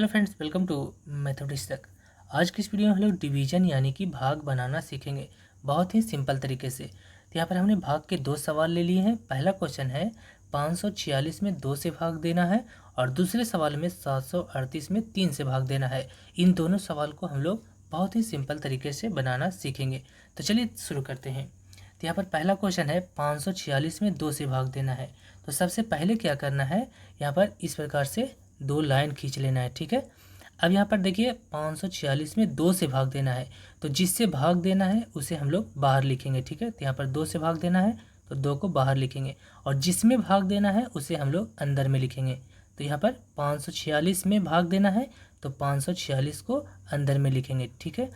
Hello friends, welcome to mathematics तक। आज की इस वीडियो में हम लोग डिवीजन यानी कि भाग बनाना सीखेंगे बहुत ही सिंपल तरीके से। तो यहाँ पर हमने भाग के दो सवाल ले लिए हैं। पहला क्वेश्चन है 546 में 2 से भाग देना है और दूसरे सवाल में 738 में 3 से भाग देना है। इन दोनों सवाल को हम लोग बहुत ही सिंपल तरीके से बनाना सीखेंगे। तो चलिए शुरू करते हैं। तो यहाँ पर पहला क्वेश्चन है 546 में 2 से भाग देना है। तो सबसे पहले क्या करना है, यहाँ पर इस प्रकार से 2 लाइन खींच लेना है। ठीक है, अब यहाँ पर देखिए 546 में 2 से भाग देना है, तो जिससे भाग देना है उसे हम लोग बाहर लिखेंगे। ठीक है, तो यहाँ पर 2 से भाग देना है तो 2 को बाहर लिखेंगे और जिसमें भाग देना है उसे हम लोग अंदर में लिखेंगे। तो यहाँ पर 546 में भाग देना है तो 546 को अंदर में लिखेंगे। ठीक है,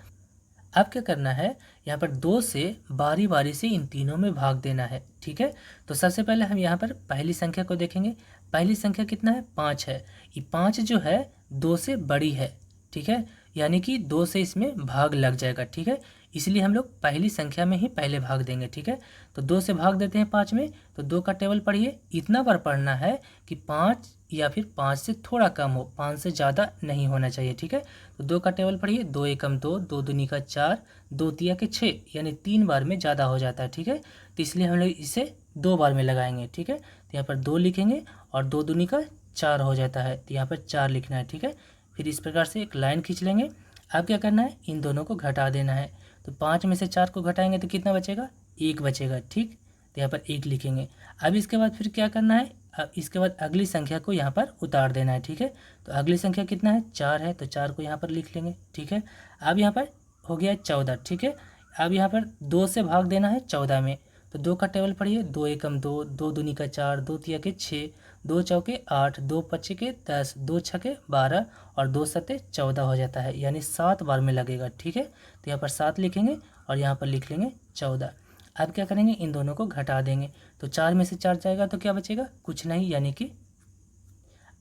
अब क्या करना है, यहाँ पर 2 से बारी बारी से इन तीनों में भाग देना है। ठीक है, तो सबसे पहले हम यहाँ पर पहली संख्या को देखेंगे। पहली संख्या कितना है, 5 है। ये 5 जो है 2 से बड़ी है। ठीक है, यानी कि 2 से इसमें भाग लग जाएगा। ठीक है, इसलिए हम लोग पहली संख्या में ही पहले भाग देंगे। ठीक है, तो 2 से भाग देते हैं 5 में, तो 2 का टेबल पढ़िए। इतना बार पढ़ना है कि 5 या फिर 5 से थोड़ा कम हो, 5 से ज़्यादा नहीं होना चाहिए। ठीक है, तो 2 का टेबल पढ़िए। 2 एकम 2, 2 दूनी का 4, 2 तिया के 6, यानी 3 बार में ज़्यादा हो जाता है। ठीक है, तो इसलिए हम लोग इसे 2 बार में लगाएंगे। ठीक है, तो यहाँ पर 2 लिखेंगे और 2 दूनी का 4 हो जाता है, तो यहाँ पर 4 लिखना है। ठीक है, फिर इस प्रकार से एक लाइन खींच लेंगे। अब क्या करना है, इन दोनों को घटा देना है। तो 5 में से 4 को घटाएंगे तो कितना बचेगा, 1 बचेगा। ठीक, तो यहाँ पर 1 लिखेंगे। अब इसके बाद फिर क्या करना है, अब इसके बाद अगली संख्या को यहाँ पर उतार देना है। ठीक है, तो अगली संख्या कितना है, 4 है, तो 4 को यहाँ पर लिख लेंगे। ठीक है, अब यहाँ पर हो गया 14। ठीक है, अब यहाँ पर 2 से भाग देना है 14 में, तो 2 का टेबल पढ़िए। 2 एकम 2, 2 दूनी का 4, 2 तिया के 6, 2 चौके 8, 2 पच्चे के 10, 2 छके 12 और 2 सत्ते 14 हो जाता है, यानी 7 बार में लगेगा। ठीक है, तो यहाँ पर 7 लिखेंगे और यहाँ पर लिख लेंगे 14। अब क्या करेंगे, इन दोनों को घटा देंगे। तो 4 में से 4 जाएगा तो क्या बचेगा, कुछ नहीं, यानी कि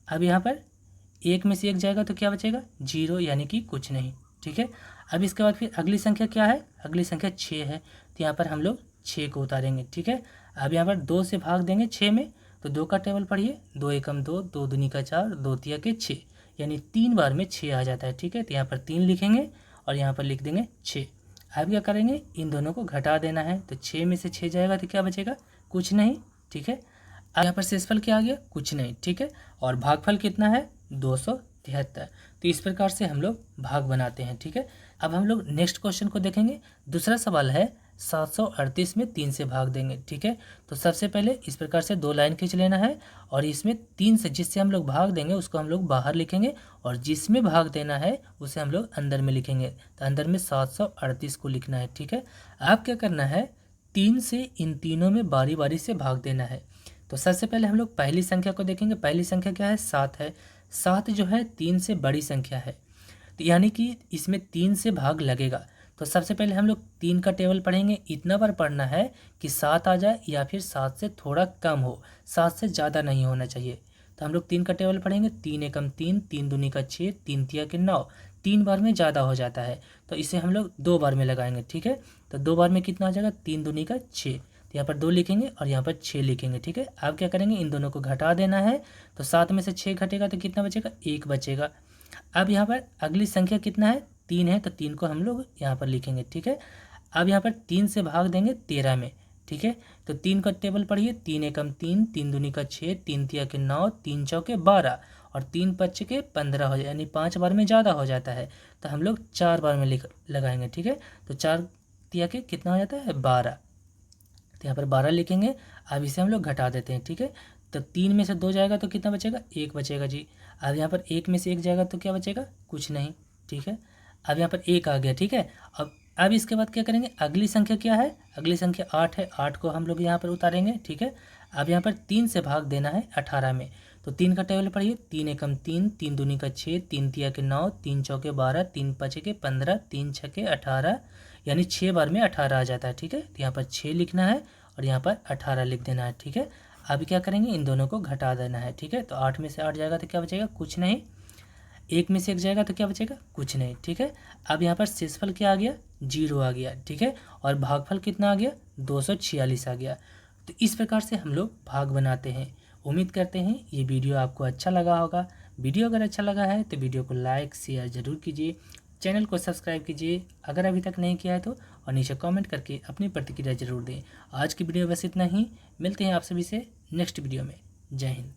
अब यहाँ पर 1 में से 1 जाएगा तो क्या बचेगा, 0, यानी कि कुछ नहीं। ठीक है, अब इसके बाद फिर अगली संख्या क्या है, अगली संख्या 6 है, तो यहाँ पर हम लोग 6 को उतारेंगे। ठीक है, अब यहाँ पर 2 से भाग देंगे 6 में, तो 2 का टेबल पढ़िए। 2 एकम 2, 2 दूनी का 4, 2 तिया के 6, यानी 3 बार में 6 आ जाता है। ठीक है, तो यहाँ पर 3 लिखेंगे और यहाँ पर लिख देंगे 6। अब क्या करेंगे, इन दोनों को घटा देना है, तो 6 में से 6 जाएगा तो क्या बचेगा, कुछ नहीं। ठीक है, अब यहाँ पर शेषफल क्या आ गया, कुछ नहीं। ठीक है, और भागफल कितना है, 273। तो इस प्रकार से हम लोग भाग बनाते हैं। ठीक है, अब हम लोग नेक्स्ट क्वेश्चन को देखेंगे। दूसरा सवाल है 738 में 3 से भाग देंगे। ठीक है, तो सबसे पहले इस प्रकार से 2 लाइन खींच लेना है और इसमें 3 से जिससे हम लोग भाग देंगे उसको हम लोग बाहर लिखेंगे और जिसमें भाग देना है उसे हम लोग अंदर में लिखेंगे। तो अंदर में 738 को लिखना है। ठीक है, अब क्या करना है, 3 से इन तीनों में बारी बारी से भाग देना है। तो सबसे पहले हम लोग पहली संख्या को देखेंगे। पहली संख्या क्या है, 7 है। 7 जो है 3 से बड़ी संख्या है, तो यानी कि इसमें 3 से भाग लगेगा। तो सबसे पहले हम लोग 3 का टेबल पढ़ेंगे। इतना बार पढ़ना है कि 7 आ जाए या फिर 7 से थोड़ा कम हो, 7 से ज़्यादा नहीं होना चाहिए। तो हम लोग 3 का टेबल पढ़ेंगे। 3 एकम 3, 3 दूनी का 6, 3 तिया के 9, 3 बार में ज़्यादा हो जाता है, तो इसे हम लोग 2 बार में लगाएंगे। ठीक है, तो 2 बार में कितना आ जाएगा, 3 दूनी का 6, तो यहाँ पर 2 लिखेंगे और यहाँ पर 6 लिखेंगे। ठीक है, अब क्या करेंगे, इन दोनों को घटा देना है। तो 7 में से 6 घटेगा तो कितना बचेगा, 1 बचेगा। अब यहाँ पर अगली संख्या कितना है, 3 है, तो 3 को हम लोग यहाँ पर लिखेंगे। ठीक है, अब यहाँ पर 3 से भाग देंगे 13 में। ठीक है, तो 3 का टेबल पढ़िए। 3 एकम 3, 3 दूनी का 6, 3 तिया के 9, 3 चौके 12 और 3 पच्चे के 15 हो जाए, यानी 5 बार में ज़्यादा हो जाता है, तो हम लोग 4 बार में लगाएंगे। ठीक है, तो 4 तिया के कितना हो जाता है, 12, तो यहाँ पर 12 लिखेंगे। अब इसे हम लोग घटा देते हैं। ठीक है, तो 3 में से 2 जाएगा तो कितना बचेगा, 1 बचेगा जी। अब यहाँ पर 1 में से 1 जाएगा तो क्या बचेगा, कुछ नहीं। ठीक है, अब यहाँ पर 1 आ गया। ठीक है, अब इसके बाद क्या करेंगे, अगली संख्या क्या है, अगली संख्या 8 है। 8 को हम लोग यहाँ पर उतारेंगे। ठीक है, अब यहाँ पर 3 से भाग देना है 18 में, तो 3 का टेबल पढ़िए। 3 एकम 3, 3 दूनी का 6, 3 तिया के 9, 3 चौके 12, 3 पचे के 15, 3 छके 18, यानी 6 बार में 18 आ जाता है। ठीक है, तो यहाँ पर 6 लिखना है और यहाँ पर 18 लिख देना है। ठीक है, अब क्या करेंगे, इन दोनों को घटा देना है। ठीक है, तो 8 में से 8 जाएगा तो क्या बचेगा, कुछ नहीं। 1 में से 1 जाएगा तो क्या बचेगा, कुछ नहीं। ठीक है, अब यहाँ पर शेषफल क्या आ गया, 0 आ गया। ठीक है, और भागफल कितना आ गया, 246 आ गया। तो इस प्रकार से हम लोग भाग बनाते हैं। उम्मीद करते हैं ये वीडियो आपको अच्छा लगा होगा। वीडियो अगर अच्छा लगा है तो वीडियो को लाइक शेयर ज़रूर कीजिए, चैनल को सब्सक्राइब कीजिए अगर अभी तक नहीं किया है तो, और नीचे कमेंट करके अपनी प्रतिक्रिया ज़रूर दें। आज की वीडियो बस इतना ही, मिलते हैं आप सभी से नेक्स्ट वीडियो में। जय हिंद।